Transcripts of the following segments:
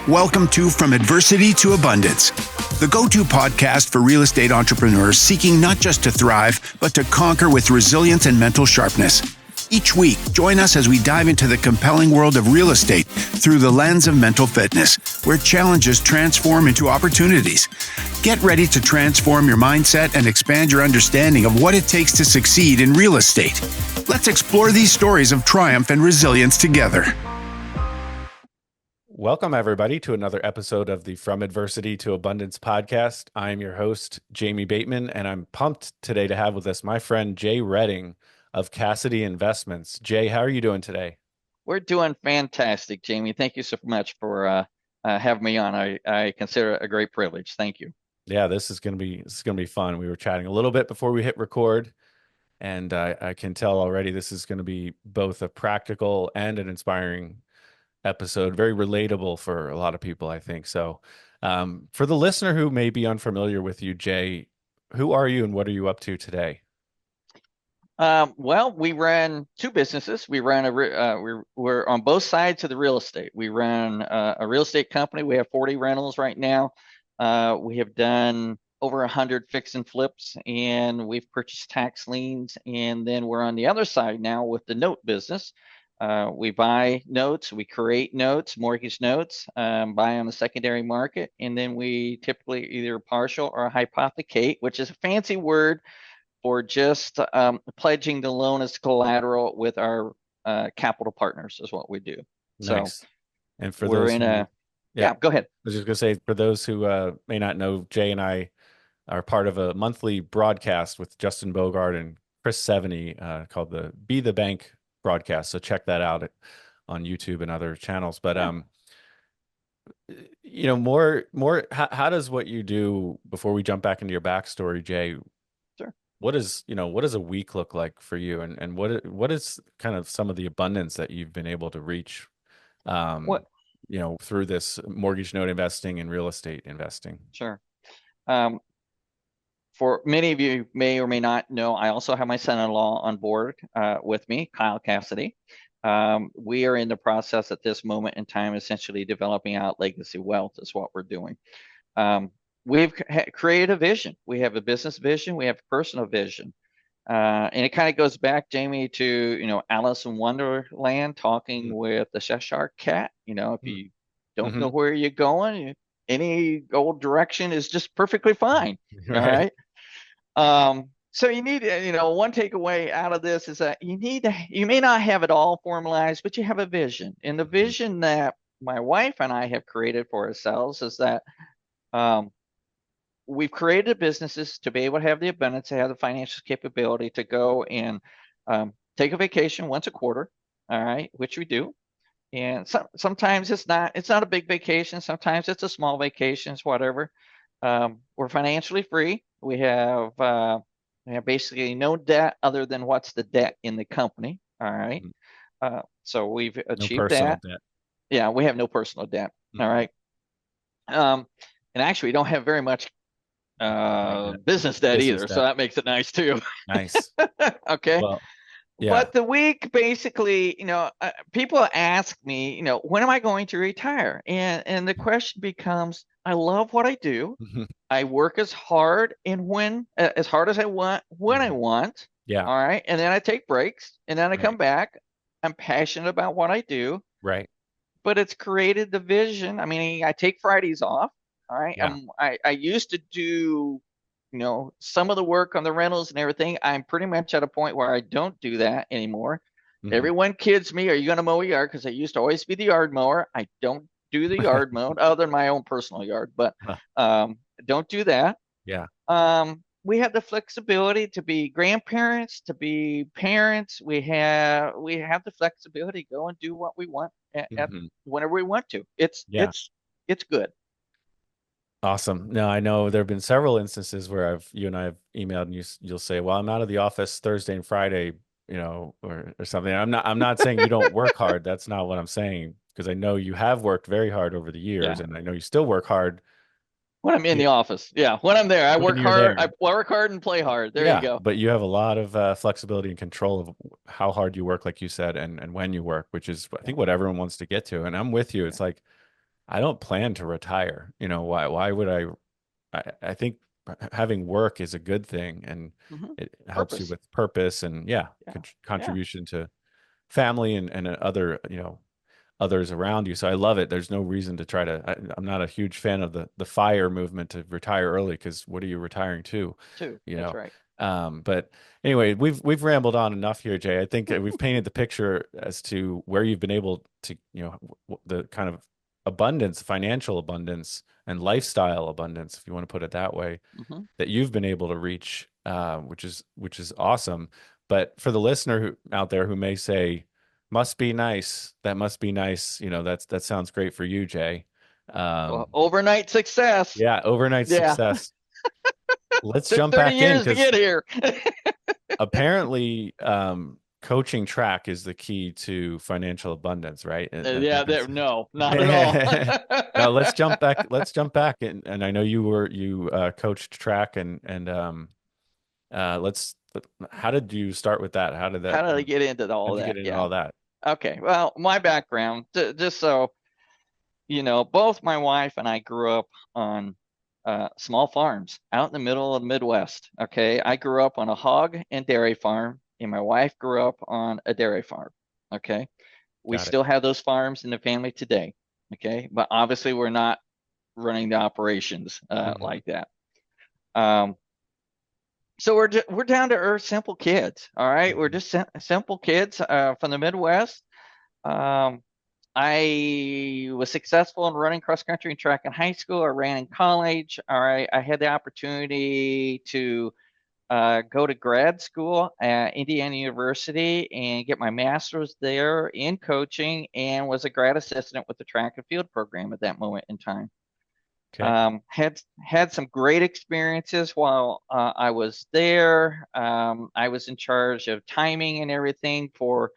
Welcome to From Adversity to Abundance, the go-to podcast for real estate entrepreneurs seeking not just to thrive, but to conquer with resilience and mental sharpness. Each week, join us as we dive into the compelling world of real estate through the lens of mental fitness, where challenges transform into opportunities. Get ready to transform your mindset and expand your understanding of what it takes to succeed in real estate. Let's explore these stories of triumph and resilience together. Welcome, everybody, to another episode of the From Adversity to Abundance podcast. I'm your host, Jamie Bateman, and I'm pumped today to have with us my friend Jay Redding of Cassidy Investments. Jay, how are you doing today? We're doing fantastic, Jamie. Thank you so much for having me on. I consider it a great privilege. Thank you. Yeah, this is gonna be fun. We were chatting a little bit before we hit record, and I can tell already this is going to be both a practical and an inspiring episode, very relatable for a lot of people, I think. So for the listener who may be unfamiliar with you, Jay, who are you and what are you up to today? Well, we run two businesses. We run we're on both sides of the real estate. We run a real estate company. We have 40 rentals right now. We have done over 100 fix and flips, and we've purchased tax liens. And then we're on the other side now with the note business. We buy notes, we create notes, mortgage notes, buy on the secondary market, and then we typically either partial or hypothecate, which is a fancy word for just pledging the loan as collateral with our capital partners is what we do. Nice. So, and for we're those in who, go ahead. I was just gonna say, for those who may not know, Jay and I are part of a monthly broadcast with Justin Bogart and Chris Seveny called the Be the Bank broadcast. So check that out on YouTube and other channels. But how does what you do, before we jump back into your backstory, Jay? Sure. What does a week look like for you, and what is kind of some of the abundance that you've been able to reach through this mortgage note investing and real estate investing? Sure. For many of you may or may not know, I also have my son-in-law on board with me, Kyle Cassidy. We are in the process at this moment in time, essentially developing out legacy wealth is what we're doing. We've created a vision. We have a business vision. We have a personal vision. And it kind of goes back, Jamie, to, Alice in Wonderland talking with the Cheshire Cat. If you don't know where you're going, any old direction is just perfectly fine. All right. So you need, one takeaway out of this is that you may not have it all formalized, but you have a vision. And the vision that my wife and I have created for ourselves is that we've created businesses to be able to have the abundance, to have the financial capability to go and take a vacation once a quarter, all right, which we do. And sometimes it's not a big vacation. Sometimes it's a small vacation, it's whatever. We're financially free. We have basically no debt other than what's the debt in the company. All right. So we've achieved that. Debt. Yeah, we have no personal debt. All right. And actually, we don't have very much business debt either. So that makes it nice too. Nice. Okay. Well, yeah. But the week basically, people ask me, when am I going to retire? And the question becomes, I love what I do. I work as hard as hard as I want, when I want. Yeah. All right. And then I take breaks and then I come back. I'm passionate about what I do. Right. But it's created the vision. I mean, I take Fridays off. All right. Yeah. I used to do, some of the work on the rentals and everything. I'm pretty much at a point where I don't do that anymore. Everyone kids me, are you going to mow a yard? Because I used to always be the yard mower. I don't do the yard mowing other than my own personal yard, but don't do that. Yeah. We have the flexibility to be grandparents, to be parents. We have the flexibility to go and do what we want at whenever we want to. It's good. Awesome. Now, I know there have been several instances where you and I have emailed and you'll say, well, I'm out of the office Thursday and Friday, or something. I'm not saying you don't work hard. That's not what I'm saying, because I know you have worked very hard over the years, and I know you still work hard when I'm in the office. Yeah. When I'm there, I work hard. I work hard and play hard. There you go. But you have a lot of flexibility and control of how hard you work, like you said, and when you work, which is, I think, what everyone wants to get to. And I'm with you. It's like, I don't plan to retire. Why would I think having work is a good thing, and Hmm. it helps you Purpose. with purpose and, yeah, Yeah. Yeah. contribution to family and other, others around you. So I love it. There's no reason to try to, I'm not a huge fan of the fire movement to retire early, because what are you retiring to? Two. You That's know. right. But anyway, we've rambled on enough here, Jay. I think we've painted the picture as to where you've been able to, the kind of abundance, financial abundance and lifestyle abundance, if you want to put it that way, Hmm. that you've been able to reach, which is awesome. But for the listener out there who may say, "Must be nice," that must be nice. That sounds great for you, Jay. Well, Um, overnight success. yeah, overnight Yeah. success. Let's Took jump 30 back in, years to because get here. apparently, coaching track is the key to financial abundance, right? I Yeah, think that's. no, not at all. Now let's jump back. Let's jump back, and I know you coached track, let's. How did you start with that? How did How that? did I get into How all did you that? get into Yeah. all that? Okay. Well, my background, just so both my wife and I grew up on small farms out in the middle of the Midwest. Okay. I grew up on a hog and dairy farm, and my wife grew up on a dairy farm. Okay. We Got it. still have those farms in the family today. Okay. But obviously, we're not running the operations Hmm. like that. Um, so we're down to earth, simple kids. All right. We're Hmm. just simple kids from the Midwest. Um, I was successful in running cross country and track in high school. I ran in college. All right. I had the opportunity to go to grad school at Indiana University and get my master's there in coaching, and was a grad assistant with the track and field program at that moment in time. Okay. Had some great experiences while I was there. I was in charge of timing and everything for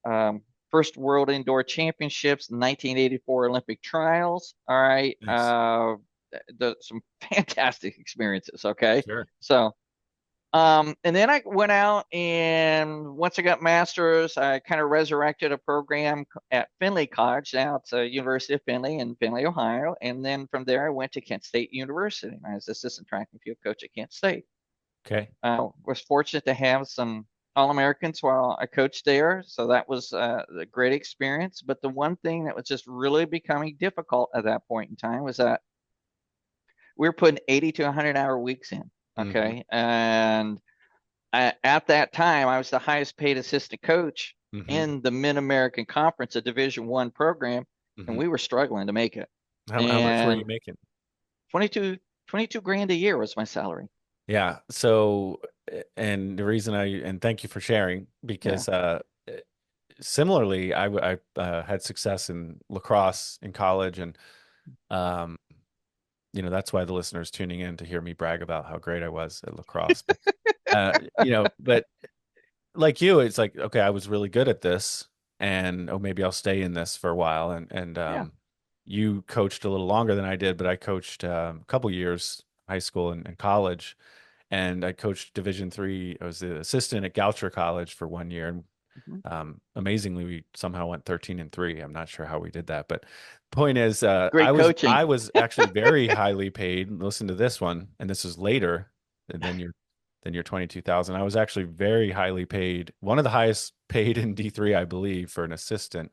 um, first World Indoor Championships, 1984 Olympic trials. All right, Nice. some fantastic experiences. Okay, Sure. so and then I went out, and once I got master's, I kind of resurrected a program at Findlay College. Now it's a University of Findlay in Findlay, Ohio. And then from there, I went to Kent State University. I was assistant track and field coach at Kent State. Okay. Was fortunate to have some All-Americans while I coached there, so that was a great experience. But the one thing that was just really becoming difficult at that point in time was that we were putting 80 to 100-hour weeks in. Hmm. Okay, and at that time, I was the highest paid assistant coach Hmm. in the Mid American Conference, a Division I program, and Hmm. we were struggling to make it. How much were you And making? 22 grand a year was my salary. Yeah. So, and the reason and thank you for sharing, Yeah. because similarly, I had success in lacrosse in college, and um, that's why the listeners tuning in to hear me brag about how great I was at lacrosse. But like you, it's like, okay, I was really good at this, and oh, maybe I'll stay in this for a while. And Yeah. you coached a little longer than I did, but I coached a couple years, high school and college, and I coached Division III. I was the assistant at Goucher College for 1 year, and Mhm. amazingly, we somehow went 13-3. I'm not sure how we did that, but point is, I Great was coaching. I was actually very highly paid. Listen to this one, and this is later than your 22,000. I was actually very highly paid, one of the highest paid in D3, I believe, for an assistant,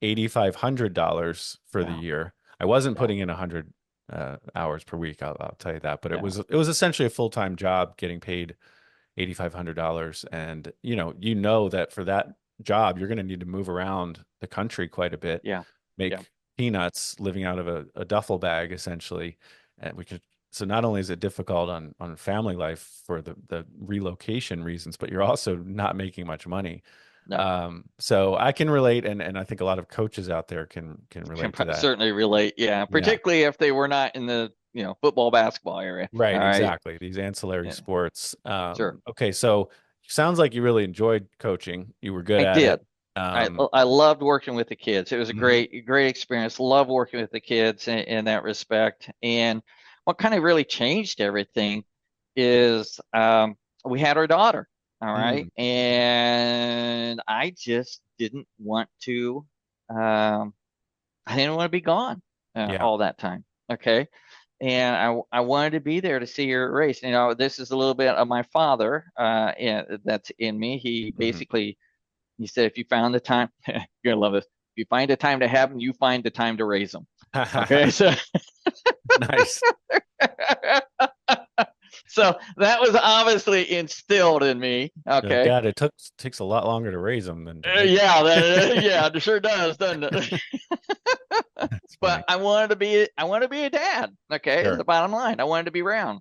$8,500 for the Yeah. year. I wasn't Yeah. putting in 100 hours per week. I'll tell you that, but it Yeah. was essentially a full-time job, getting paid $8,500. And you know that for that job, you're going to need to move around the country quite a bit, Yeah. Yeah. make peanuts living out of a duffel bag, essentially. And so not only is it difficult on family life for the relocation reasons, but you're also not making much money. No. So I can relate, and I think a lot of coaches out there can Can relate to that. certainly relate. Yeah. Yeah. Particularly if they were not in the, football, basketball area. All Right, right. exactly. These ancillary Yeah. sports. Sure. Okay, so sounds like you really enjoyed coaching. You were good I at it. did. I Um, I loved working with the kids. It was a mhm. great experience. Love working with the kids in that respect. And what kind of really changed everything is we had our daughter. All right, Mm. and I just didn't want to. I didn't want to be gone. Yeah. all that time. Okay. And I wanted to be there to see her race. You know, this is a little bit of my father that's in me. He basically, he said, if you found the time, you're going to love this. If you find the time to have them, you find the time to raise them. Okay. So Nice. so that was obviously instilled in me. Okay. Dad, it takes a lot longer to raise them than to make Yeah, yeah, it sure does, doesn't it? But I wanted to be a dad. Okay, Sure. is the bottom line. I wanted to be around.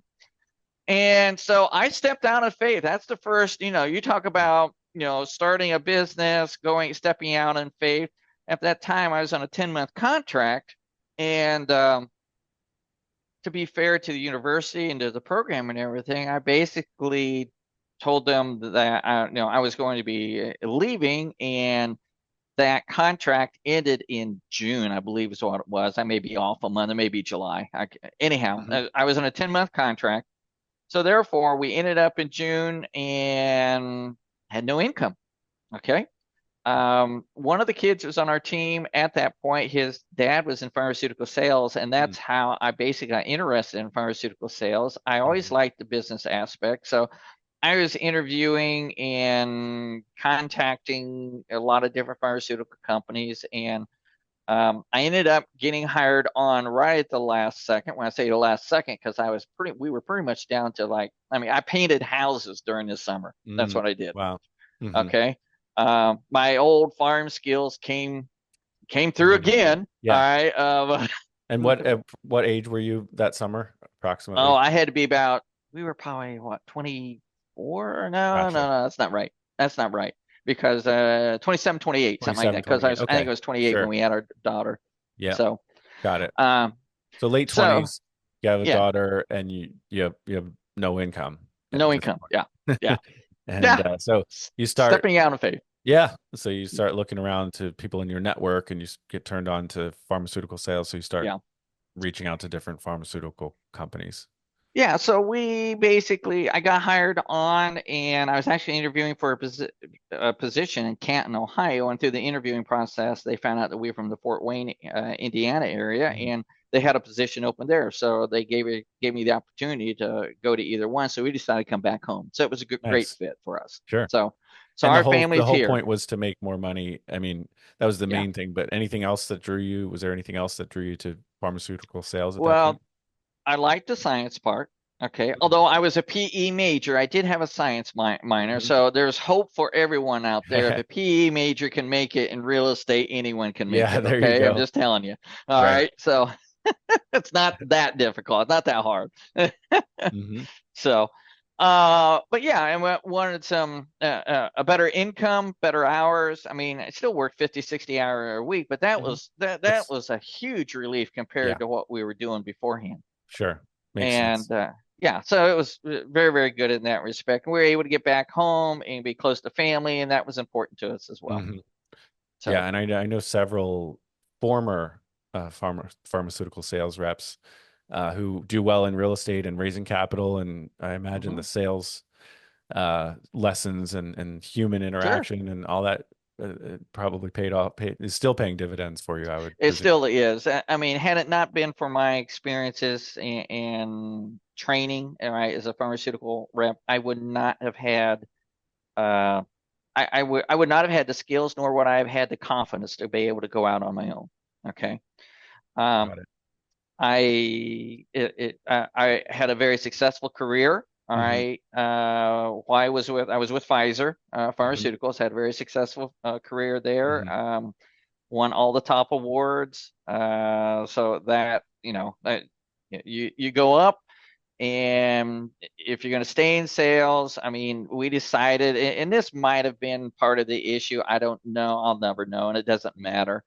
And so I stepped out of faith. That's the first, you talk about, starting a business, stepping out in faith. At that time, I was on a 10-month contract. And to be fair to the university and to the program and everything, I basically told them that, I was going to be leaving, and that contract ended in June, I believe is what it was. I may be off a month, it may be July. Anyhow, I was on a 10-month contract. So therefore, we ended up in June and had no income. Okay. One of the kids was on our team at that point. His dad was in pharmaceutical sales, and that's how I basically got interested in pharmaceutical sales. I always liked the business aspect. So I was interviewing and contacting a lot of different pharmaceutical companies, and I ended up getting hired on right at the last second. When I say the last second, because we were pretty much down to I painted houses during the summer. That's what I did. Wow. Okay. My old farm skills came through again. Yeah. All right. And what age were you that summer approximately? Oh, I had to be we were probably 24? No, that's not right. That's not right. Because 27, 28, something like that. Because I think it was 28 when we had our daughter. Yeah. So got it. So late 20s, you have a daughter, and you have no income. No income. Yeah. Yeah. And so you start stepping out of faith. Yeah. So you start looking around to people in your network, and you get turned on to pharmaceutical sales. So you start reaching out to different pharmaceutical companies. Yeah, so I got hired on, and I was actually interviewing for a position in Canton, Ohio. And through the interviewing process, they found out that we were from the Fort Wayne, Indiana area, and they had a position open there. So they gave me the opportunity to go to either one. So we decided to come back home. So it was a great fit for us. Sure. So and our family's the whole here. point was to make more money. I mean, that was the main thing. But anything else that drew you? Was there anything else that drew you to pharmaceutical sales at that point? I liked the science part. Okay. Although I was a PE major, I did have a science minor. So there's hope for everyone out there. If a PE major can make it in real estate, anyone can make it. There okay. You go. I'm just telling you. All right. So it's not that difficult. It's not that hard. So, but yeah, I wanted some, a better income, better hours. I mean, I still work 50, 60 hours a week, but that was a huge relief compared to what we were doing beforehand. Sure. Makes sense. So it was very, very good in that respect. And we were able to get back home and be close to family, and that was important to us as well. So, and I know several former pharmaceutical sales reps who do well in real estate and raising capital, and I imagine the sales lessons and human interaction and all that probably paid off. Is still paying dividends for you, I would. It still is. I mean, had it not been for my experiences and training, right, as a pharmaceutical rep, I would not have had. I would not have had the skills, nor would I have had the confidence to be able to go out on my own. Okay. Got it. I had a very successful career. All right. I was with Pfizer Pharmaceuticals, had a very successful career there. Won all the top awards. So that, you go up, and if you're going to stay in sales, I mean, we decided, and this might have been part of the issue. I don't know. I'll never know. And it doesn't matter.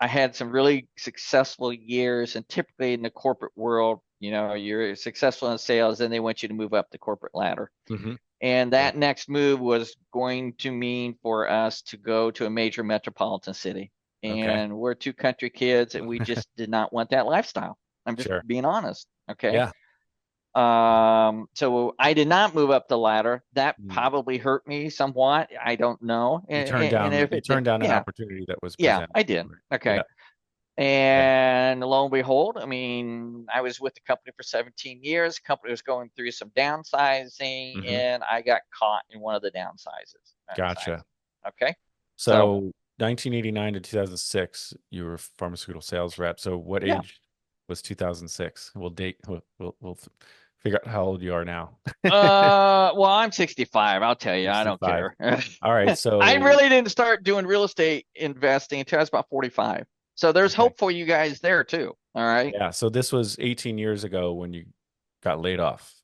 I had some really successful years, and typically in the corporate world, you're successful in sales, and they want you to move up the corporate ladder. And that next move was going to mean for us to go to a major metropolitan city. And we're two country kids, and we just did not want that lifestyle. I'm just being honest. Okay. Yeah. So I did not move up the ladder. That probably hurt me somewhat. I don't know. You turned down an opportunity that was presented. Yeah, I did. Okay. And lo and behold, I mean, I was with the company for 17 years. The company was going through some downsizing, and I got caught in one of the downsizes. Gotcha. Okay. So 1989 to 2006, you were pharmaceutical sales rep. So what Yeah. age was 2006? We'll figure out how old you are now. Well, I'm 65. I'll tell you, I don't 65. care. All right. So I really didn't start doing real estate investing until I was about 45. So there's okay. hope for you guys there too. All right. Yeah. So this was 18 years ago when you got laid off.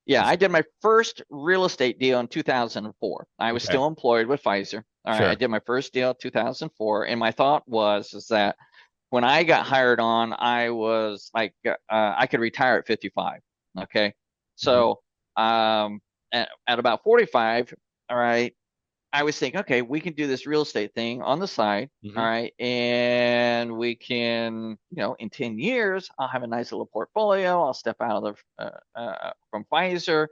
Yeah, I did my first real estate deal in 2004. I was Okay. still employed with Pfizer. All right, Sure. I did my first deal in 2004, and my thought was is that when I got hired on, I was like I could retire at 55. Okay, so at about 45, all right, I was thinking, okay, we can do this real estate thing on the side, all right, and we can, in 10 years, I'll have a nice little portfolio. I'll step out of from Pfizer,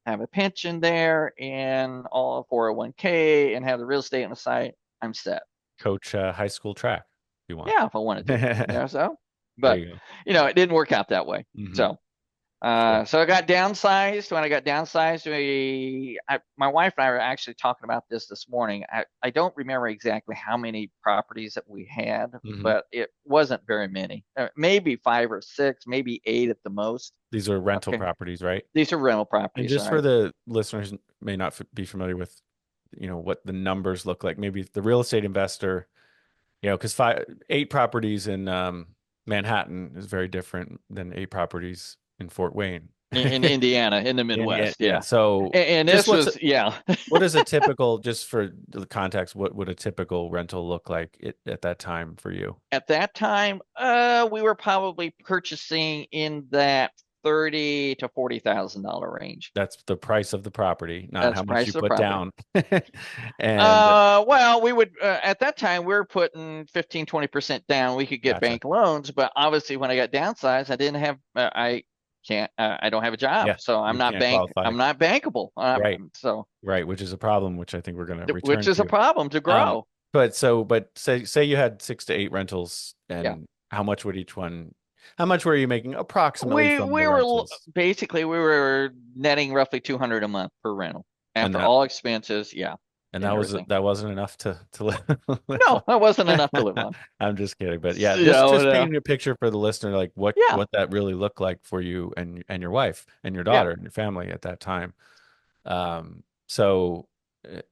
have a pension there, and all 401k, and have the real estate on the side. I'm set. Coach high school track if you want. Yeah, if I wanted to. Yeah, so, There but you it didn't work out that way. go. So. So I got downsized. When I got downsized, my wife and I were actually talking about this morning. I don't remember exactly how many properties that we had, but it wasn't very many. Maybe 5 or 6, maybe 8 at the most. These are rental properties, right? These are rental properties. And just for the listeners who may not be familiar with, what the numbers look like, maybe the real estate investor, because 8 properties in Manhattan is very different than 8 properties in Fort Wayne. in Indiana, in the Midwest. Yeah. So, and this was, what is a typical, just for the context, what would a typical rental look like at that time for you? At that time, we were probably purchasing in that $30,000 to $40,000 range. That's the price of the property, not how much you put down. And well, we would at that time we were putting 15-20% down. We could get bank loans, but obviously when I got downsized, I didn't have I don't have a job, so I'm not bankable. Right. So right, which is a problem, which I think we're going to return which is a problem to grow. But say you had 6 to 8 rentals, and how much would each one? How much were you making approximately from the rentals? We were netting roughly $200 a month per rental after all expenses. Yeah. And that wasn't enough to live. No, that wasn't enough to live on. I'm just kidding, but yeah, just painting a picture for the listener, like what that really looked like for you and your wife and your daughter and your family at that time. So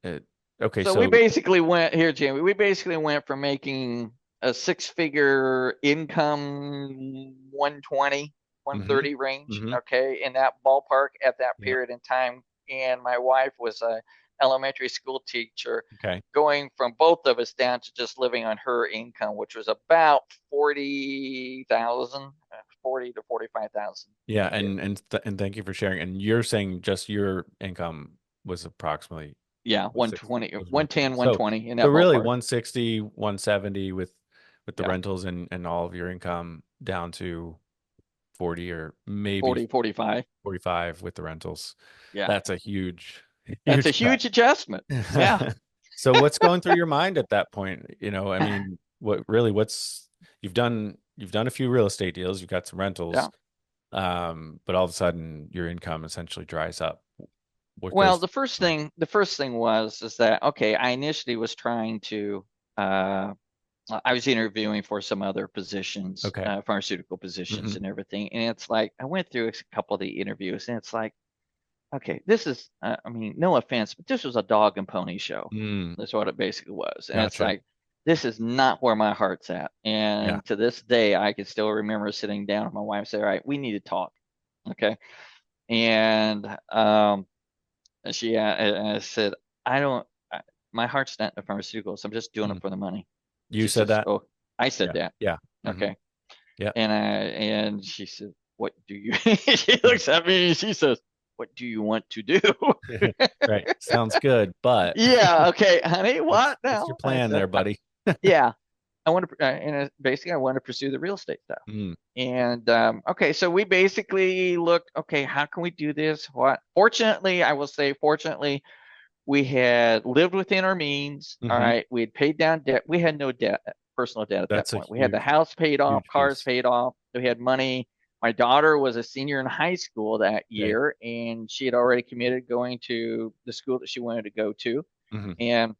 we basically went here, Jamie. We basically went from making a 6-figure income, 120, 130 range, okay, in that ballpark at that period in time. And my wife was a elementary school teacher, going from both of us down to just living on her income, which was about 40,000, 40 to 45,000. Yeah, and thank you for sharing. And you're saying just your income was approximately 120, 110, 120 in that so really ballpark. 160, 170 with the rentals and all of your income down to 40 or maybe 45 with the rentals. Yeah, that's a huge adjustment. Yeah. So what's going through your mind at that point? I mean, you've done a few real estate deals, you've got some rentals, but all of a sudden your income essentially dries up. The first thing was that, okay, I initially was trying to, I was interviewing for some other positions, pharmaceutical positions and everything. And it's like, I went through a couple of the interviews and it's like, okay, this is, I mean, no offense, but this was a dog and pony show. That's what it basically was. And it's like, this is not where my heart's at. And to this day, I can still remember sitting down with my wife and say, all right, we need to talk. Okay. And she said, my heart's not in the pharmaceuticals. I'm just doing it for the money. You said that? Oh, I said that. Yeah. Okay. Yeah. And she said, what do you, she looks at me and she says, what do you want to do? Right. Sounds good, but. Yeah. Okay, honey, what now? What's your plan there, buddy? Yeah. I want to, basically I want to pursue the real estate stuff. And, okay, so we basically looked, okay, how can we do this? Fortunately, I will say, we had lived within our means. All right. We had paid down debt. We had no debt personal debt at that That's a point. We had the house paid off, huge cars piece. paid off. We had money. My daughter was a senior in high school that year, and she had already committed going to the school that she wanted to go to. Mm-hmm. And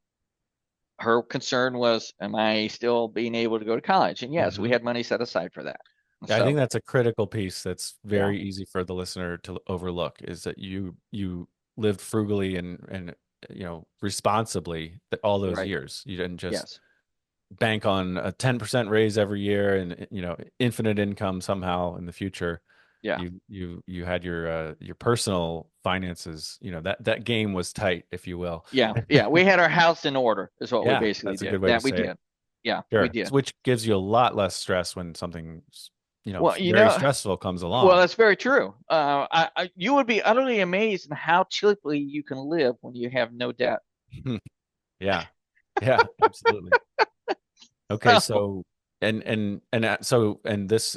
her concern was, am I still being able to go to college? And yes, we Mm-hmm. had money set aside for that. I think So, that's a critical piece that's yeah, very easy for the listener to overlook, is that you lived frugally and responsibly all those right. years. You didn't just Yes. bank on a 10% raise every year and infinite income somehow in the future. Yeah. You had your personal finances, that game was tight, if you will. Yeah. Yeah. We had our house in order, is what we Yeah, basically that's a did. good way to That we say it. did. Yeah, we Sure. did. Which gives you a lot less stress when something, Well, very stressful comes well, along. that's very true. You would be utterly amazed at how cheaply you can live when you have no debt. Yeah. Yeah, absolutely. Okay, So, so and this,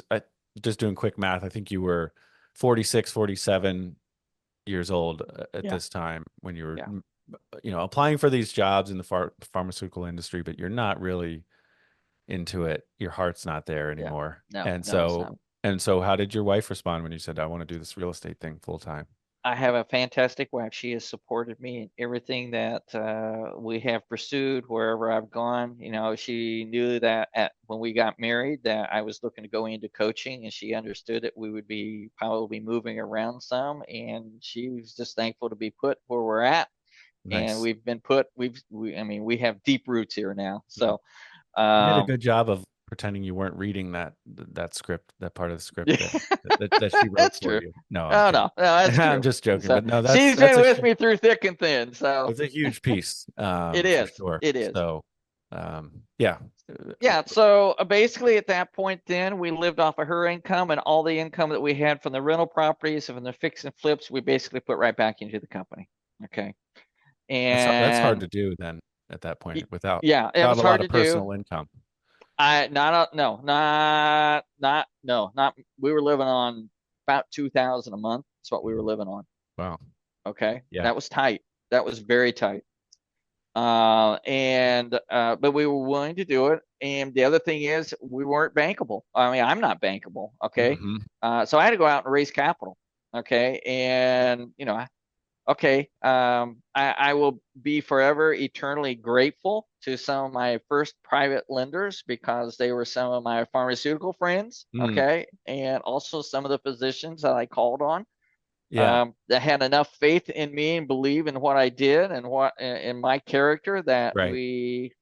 just doing quick math, I think you were 46, 47 years old at yeah, this time when you were yeah, applying for these jobs in the pharmaceutical industry, but you're not really into it. Your heart's not there yeah. anymore. No, And no, it's not. so how did your wife respond when you said, I want to do this real estate thing full time? I have a fantastic wife. She has supported me in everything that we have pursued wherever I've gone. She knew that when we got married that I was looking to go into coaching, and she understood that we would be probably moving around some, and she was just thankful to be put where we're at. And Nice. we've been put. I mean, we have deep roots here now. Mhm. So, You did a um, good job of pretending you weren't reading that script, that part of the script that she wrote that's for true. you. No, I'm Oh, no, kidding. no, that's I'm true. just joking, So but no, she's been with me through thick and thin. So it's a huge piece, it for is. sure. It is. So, yeah. Yeah, so basically at that point then we lived off of her income, and all the income that we had from the rental properties and from the fix and flips, we basically put right back into the company. Okay. That's hard And to do then at that point without yeah, it was a lot hard of to do. personal income. No, no, not we were living on about 2,000 a month. That's what we were living on. Wow. Okay. Yeah. That was tight. That was very tight. But we were willing to do it. And the other thing is we weren't bankable. I mean, I'm not bankable. Okay. Hmm. So I had to go out and raise capital. Okay. And, okay. I will be forever eternally grateful to some of my first private lenders because they were some of my pharmaceutical friends. Mm, Okay. And also some of the physicians that I called on, yeah. that had enough faith in me and believe in what I did and what in my character that Right.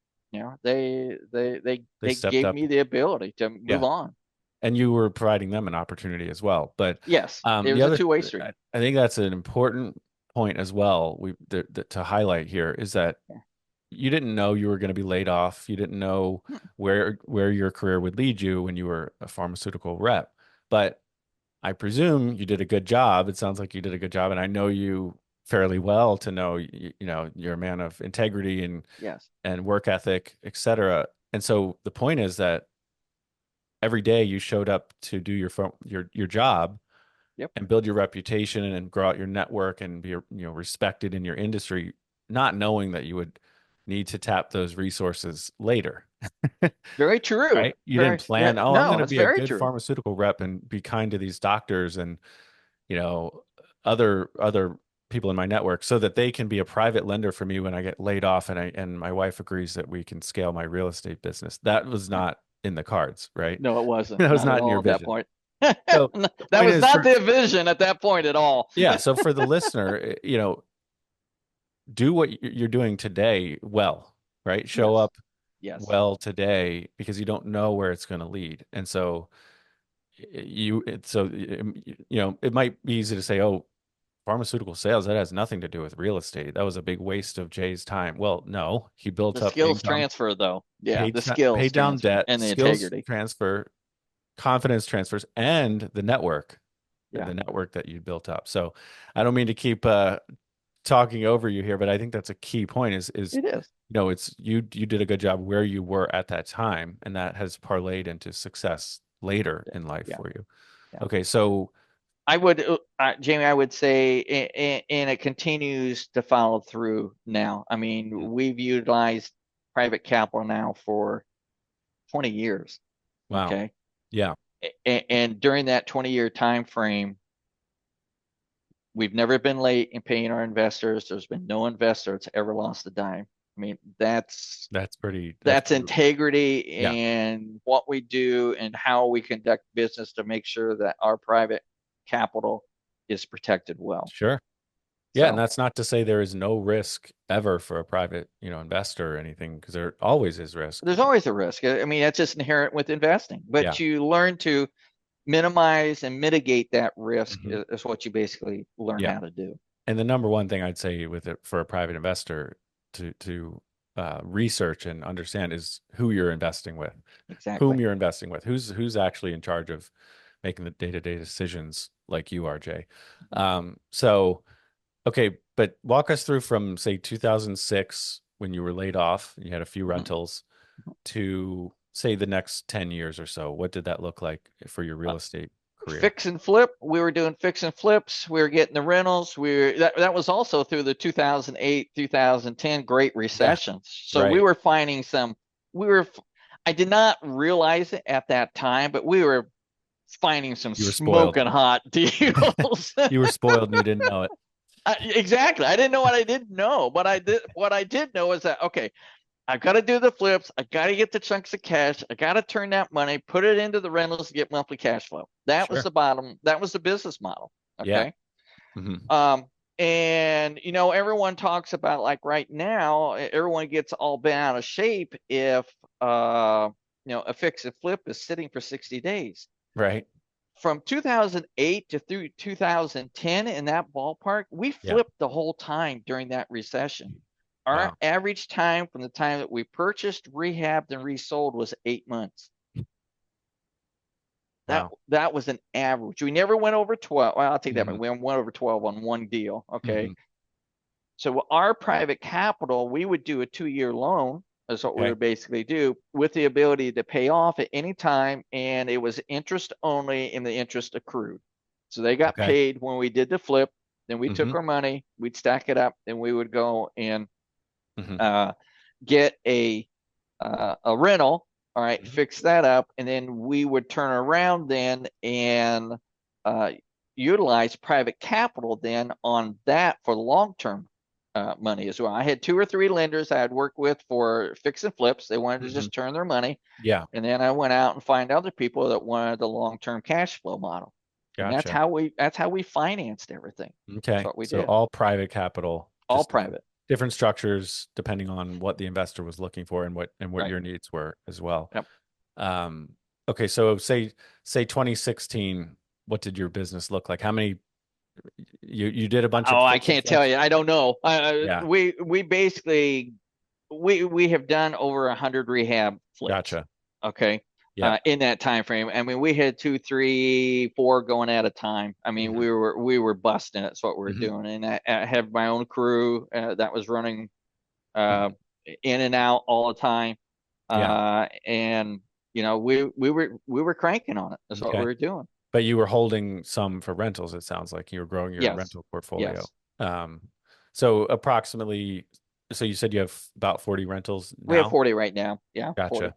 They they stepped gave up. me the ability to move Yeah. on. And you were providing them an opportunity as well. But Yes, it the was a other, two-way street. I think that's an important point as well. To highlight here is that Yeah. you didn't know you were going to be laid off. You didn't know where your career would lead you when you were a pharmaceutical rep. But I presume you did a good job. It sounds like you did a good job, and I know you fairly well to know you're a man of integrity Yes. and work ethic, etc. And so the point is that every day you showed up to do your job Yep. and build your reputation and grow out your network and be respected in your industry, not knowing that you would need to tap those resources later. Very true. Right? You didn't plan, oh, I'm going No, to it's be a very good true. pharmaceutical rep and be kind to these doctors and you know other people in my network so that they can be a private lender for me when I get laid off and my wife agrees that we can scale my real estate business. That was Yeah. not in the cards, right? No, it wasn't. That was Not at not in all your at that vision. point. So the That point was is not the vision at that point at all. yeah, so for the listener, do what you're doing today well, right? Show Yes. up Yes. well today because you don't know where it's going to lead. And so it might be easy to say, oh, pharmaceutical sales, that has nothing to do with real estate. That was a big waste of Jay's time. Well, no, he The built up skills income, transfer, though. Yeah, the skills paid down transfer debt, and the skills integrity. transfer, confidence transfers, and the network, Yeah, that you built up. So I don't mean to keep talking over you here, but I think that's a key point is it is. it's you did a good job where you were at that time, and that has parlayed into success later Yeah, in life yeah, for you. yeah. Okay, so I would, Jamie, I would say, and it continues to follow through now. I mean, we've utilized private capital now for 20 years. Wow. Okay. Yeah. And during that 20-year time frame, we've never been late in paying our investors. There's been no investor that's ever lost a dime. I mean, that's pretty. integrity Yeah. and what we do and how we conduct business to make sure that our private capital is protected well. Sure. Yeah, So, and that's not to say there is no risk ever for a private, investor or anything, because there always is risk. there's always a risk. I mean, that's just inherent with investing, but Yeah. you learn to minimize and mitigate that risk Mhm. is what you basically learn Yeah. how to do. And the number one thing I'd say with it for a private investor to research and understand is who you're investing with, Exactly. whom you're investing with, who's actually in charge of making the day-to-day decisions like you are, Jay. So, okay, but walk us through from say 2006 when you were laid off, and you had a few rentals, to say the next 10 years or so. What did that look like for your real estate career? Fix and flip. We were doing fix and flips. We were getting the rentals. That was also through the 2008, 2010 Great Recession. So Right. we were finding I did not realize it at that time, but we were finding some You were spoiled. smoking hot deals. You were spoiled and you didn't know it. Exactly. I didn't know what I didn't know, but what I did know is that, okay, I've got to do the flips. I got to get the chunks of cash. I got to turn that money, put it into the rentals to get monthly cash flow. That was Sure. the bottom. That was the business model. Okay. Yeah. Mm-hmm. And everyone talks about, like, right now, everyone gets all bent out of shape if a fix and flip is sitting for 60 days. Right. From 2008 to through 2010, in that ballpark, we flipped the whole time during that recession. Our average time from the time that we purchased, rehabbed, and resold was 8 months. That was an average. We never went over 12. Well, I'll take that back. We went over 12 on one deal. Okay. So our private capital, we would do a 2-year loan. That's what we would basically do, with the ability to pay off at any time, and it was interest only, and the interest accrued. So they got paid when we did the flip. Then we took our money, we'd stack it up, and we would go and get a rental. All right, fix that up, and then we would turn around then and utilize private capital then on that for long-term money as well. I had 2 or 3 lenders I had worked with for fix and flips. They wanted to just turn their money. Yeah. And then I went out and find other people that wanted the long-term cash flow model. Gotcha. And that's how we financed everything. Okay. That's what we did. All private capital. All private. Different structures depending on what the investor was looking for and what your needs were as well. Yep. Okay, so say 2016, what did your business look like? How many you did a bunch of I can't tell you. I don't know. We basically we have done over 100 rehab flips. Gotcha. Okay. Yeah. In that time frame. I mean, we had 2, 3, 4 going at a time. I mean, we were busting. That's what we were doing. And I have my own crew that was running in and out all the time. And we were cranking on it. That's what we were doing. But you were holding some for rentals. It sounds like you were growing your rental portfolio. Yes. So approximately, so you said you have about 40 rentals now? We have 40 right now. Yeah. Gotcha. 40.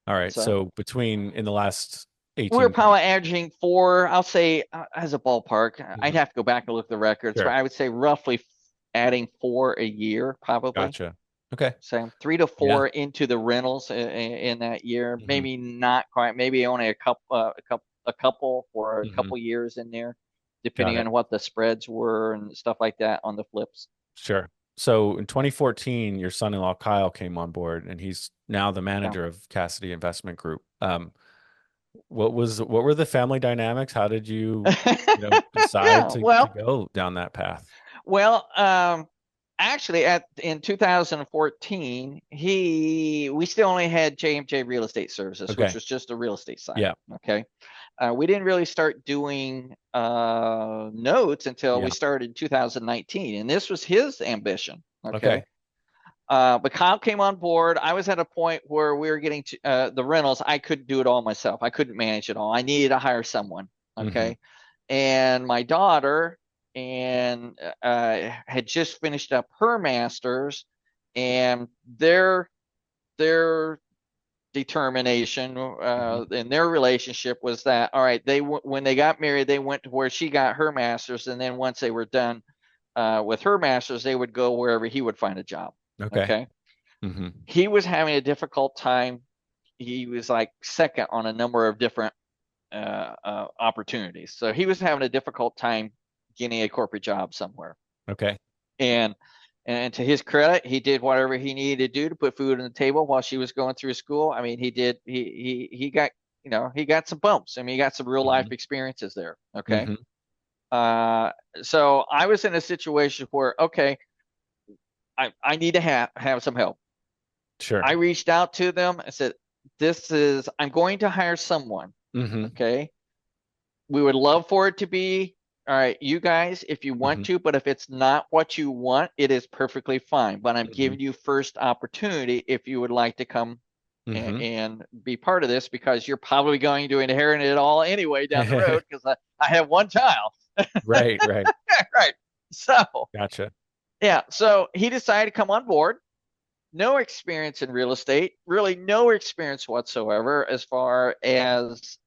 All right. So in the last 18 we're probably averaging 4, I'll say, as a ballpark. I'd have to go back and look at the records, but I would say roughly adding 4 a year, probably. Gotcha. Okay. So 3 to 4 into the rentals in that year. Maybe not quite. Maybe only a couple for a couple years in there, depending on what the spreads were and stuff like that on the flips. Sure. So in 2014, your son-in-law Kyle came on board, and he's now the manager of Cassidy Investment Group. What were the family dynamics? How did you, decide to go down that path? Well, actually, in 2014, we still only had J&J Real Estate Services, which was just a real estate side. Yeah. Okay. We didn't really start doing notes until we started in 2019, and this was his ambition. Okay. But Kyle came on board. I was at a point where we were getting to the rentals. I couldn't do it all myself. I couldn't manage it all. I needed to hire someone. Okay. And my daughter had just finished up her master's, and their determination in their relationship was that, all right, when they got married, they went to where she got her master's, and then once they were done with her master's, they would go wherever he would find a job. Okay. Mm-hmm. He was having a difficult time. He was like second on a number of different opportunities, so he was having a difficult time getting a corporate job somewhere. Okay. And to his credit, he did whatever he needed to do to put food on the table while she was going through school. I mean, he got, he got some bumps. I mean, he got some real life experiences there. Okay. So I was in a situation where, okay, I need to have some help. Sure. I reached out to them. I said, I'm going to hire someone. Okay. We would love for it to be, all right, you guys, if you want to, but if it's not what you want, it is perfectly fine. But I'm giving you first opportunity if you would like to come and be part of this, because you're probably going to inherit it all anyway down the road, because I have one child. Right. Right. So, gotcha. Yeah. So he decided to come on board. No experience in real estate, really no experience whatsoever as far as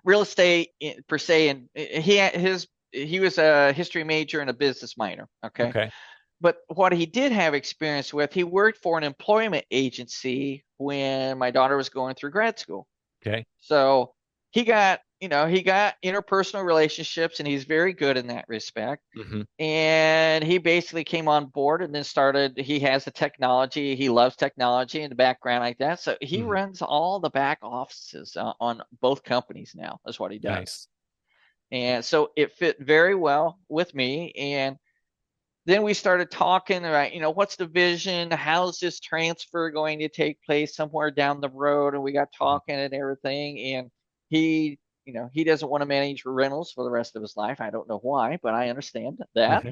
real estate per se. And he was a history major and a business minor. Okay. But what he did have experience with, he worked for an employment agency when my daughter was going through grad school. Okay. So he got interpersonal relationships, and he's very good in that respect. And he basically came on board and then he has the technology. He loves technology and the background like that. So he runs all the back offices on both companies now. That's what he does. Nice. And so it fit very well with me. And then we started talking about, what's the vision? How's this transfer going to take place somewhere down the road? And we got talking and everything. And he doesn't want to manage rentals for the rest of his life. I don't know why, but I understand that.